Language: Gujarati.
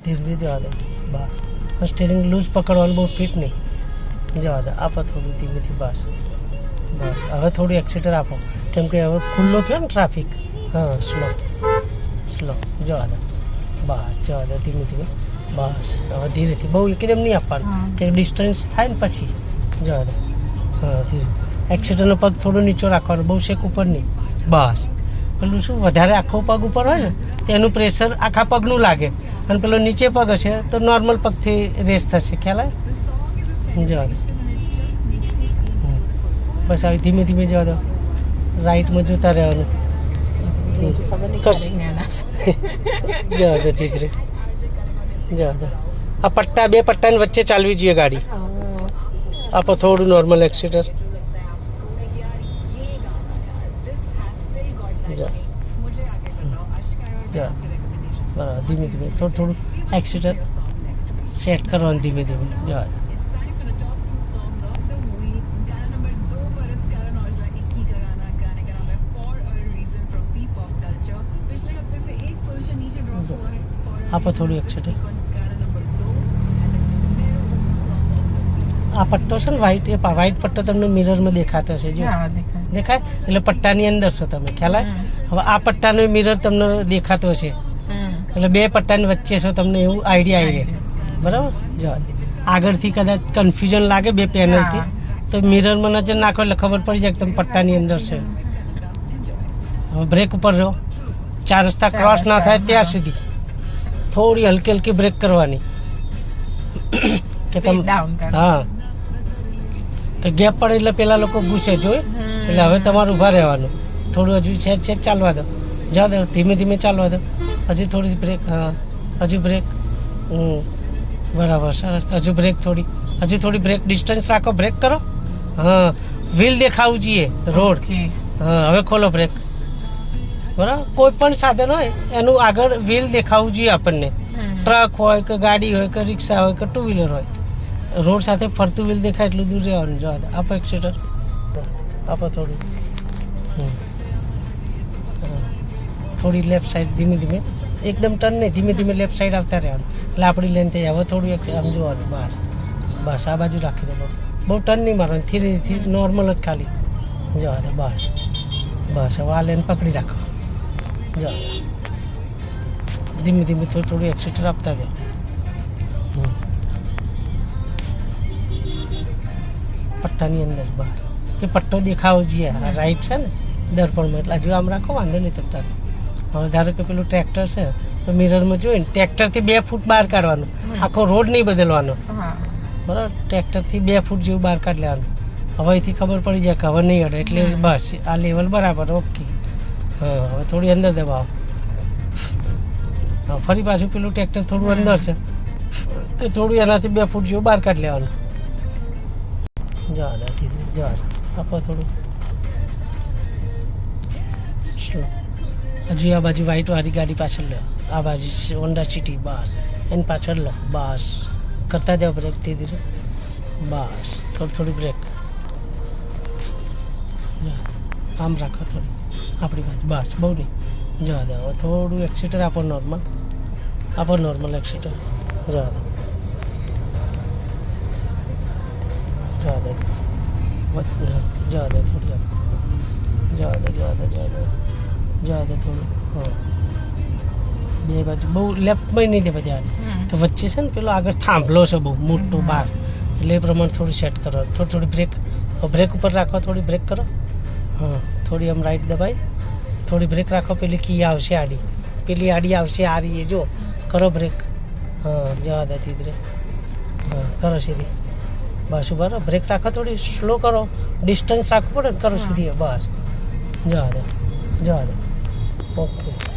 ધીરે ધીરે જવા દે બસ સ્ટીરિંગ લૂઝ પકડવાનું બહુ ફિટ નહીં જવા દે આપો થોડું ધીમેથી બસ બસ હવે થોડું એક્સિટર આપો કેમ કે હવે ખુલ્લો થયો ને ટ્રાફિક હા સ્લો જવા દે બસ જવા દે ધીમે ધીમે બસ હવે ધીરેથી બહુ એકદમ નહીં આપવાનું કે ડિસ્ટન્સ થાય ને પછી જવા દે હા ધીરે એક્સિટરનો પગ થોડો નીચો રાખવાનો બહુ શેક ઉપર નહીં બસ પેલું શું વધારે આખો પગ ઉપર હોય ને તેનું પ્રેશર આખા પગનું લાગે અને પેલો નીચે પગ હશે તો નોર્મલ પગથી રેસ થશે ખ્યાલ આવે જવા દે બસ આવી ધીમે ધીમે જવા દો રાઈટમાં જોતા રહેવાનું જવા દે ધીરે જવા દે આ પટ્ટા બે પટ્ટાની વચ્ચે ચાલવી જોઈએ ગાડી આપો થોડું નોર્મલ એક્સિટર બરાબર ધીમે ધીમે થોડું એક્સિટર સેટ કરવાનું ધીમે ધીમે જવા દે આપો થોડું એક્સિટર આ પટ્ટો છે ને વ્હાઈટ એ વ્હાઈટ પટ્ટો તમને મિરરમાં દેખાતો હશે જો દેખાય એટલે પટ્ટાની અંદર છો તમે ખ્યાલ આવે હવે આ પટ્ટાનો મિરર તમને દેખાતો હશે એટલે બે પટ્ટાની વચ્ચે છો તમને એવું આઈડિયા આવી રહે બરાબર જવા દે આગળથી કદાચ કન્ફ્યુઝન લાગે બે પેનલથી તો મિરરમાં નજર નાખો એટલે ખબર પડી જાય કે તમે પટ્ટાની અંદર છે હવે બ્રેક ઉપર રહો ચાર રસ્તા ક્રોસ ના થાય ત્યાં સુધી થોડી હલકી હલકી બ્રેક કરવાની કે તમે હા કે ગેપ પડે એટલે પેલા લોકો ગુસ્સે જોઈ એટલે હવે તમારે ઊભા રહેવાનું થોડું હજુ છે ચાલવા દો જવા દો ધીમે ધીમે ચાલવા દો હજી થોડી બ્રેક હા હજુ બ્રેક બરાબર સરસ હજુ બ્રેક હજુ થોડી બ્રેક ડિસ્ટન્સ રાખો બ્રેક કરો હા વ્હીલ દેખાવું જોઈએ રોડ હા હવે ખોલો બ્રેક બરાબર કોઈ પણ સાધન હોય એનું આગળ વ્હીલ દેખાવું જોઈએ આપણને ટ્રક હોય કે ગાડી હોય કે રિક્ષા હોય કે ટુ વ્હીલર હોય રોડ સાથે ફરતું વ્હીલ દેખાય એટલું દૂર રહેવાનું જવા દે આપો એક્સિટર આપો થોડું થોડી લેફ્ટ સાઈડ ધીમે ધીમે એકદમ ટર્ન નહીં ધીમે ધીમે લેફ્ટ સાઈડ આવતા રહેવાનું એટલે આપણી લેન થઈ હવે થોડું આમ જોવાનું બસ આ બાજુ રાખી દો બહુ ટર્ન નહીં મારવાનું ધીરે નોર્મલ જ ખાલી જવા દે બસ હવે આ લેન પકડી રાખો જવા ધીમે ધીમે થોડું એક્સિટર આપતા જાઓ પટ્ટાની અંદર બહાર એ પટ્ટો દેખાવો જોઈએ રાઈટ છે ને દર્પણમાં એટલે હજુ આમ રાખો વાંધો નહીં તકતા હવે ધારો કે પેલું ટ્રેક્ટર છે તો મિરરમાં જોઈને ટ્રેક્ટરથી 2 ફૂટ બહાર કાઢવાનું આખો રોડ નહીં બદલવાનો બરાબર ટ્રેક્ટરથી 2 ફૂટ જેવું બહાર કાઢી લેવાનું હવે અહીંથી ખબર પડી જાય કે હવે નહીં અડે એટલે બસ આ લેવલ બરાબર ઓકે હા હવે થોડી અંદર દબાવો હા ફરી પાછું પેલું ટ્રેક્ટર થોડું અંદર છે તો થોડું એનાથી 2 ફૂટ જેવું બહાર કાઢી લેવાનું જવા દે આપો થોડું સ્લો હજુ આ બાજુ વ્હાઈટ વાળી ગાડી પાછળ લો આ બાજુ હોન્ડા સિટી બસ એની પાછળ લો બસ કરતા જાઓ બ્રેક ધીરે ધીરે બસ થોડી બ્રેક આમ રાખો થોડી આપણી બાજુ બસ બહુ નહીં જવા દે હવે થોડું એક્સિટર આપો નોર્મલ એક્સિટર જવા દે થોડું હા બે બાજુ બહુ લેફ્ટમાં નહીં દે બધા તો વચ્ચે છે ને પેલો આગળ થાંભલો છે બહુ મોટો બહાર એટલે એ પ્રમાણે થોડું સેટ કરો થોડી બ્રેક ઉપર રાખો થોડી બ્રેક કરો હા થોડી આમ રાઈટ દબાઈ થોડી બ્રેક રાખો પેલી કી આવશે પેલી આડી આવશે આ રહી જો કરો બ્રેક હા જવા દે ધીરે હા કરો સીધી બસ બરાબર બ્રેક રાખો થોડી સ્લો કરો ડિસ્ટન્સ રાખવું પડે ને કરો સીધી બસ જવા દે ઓકે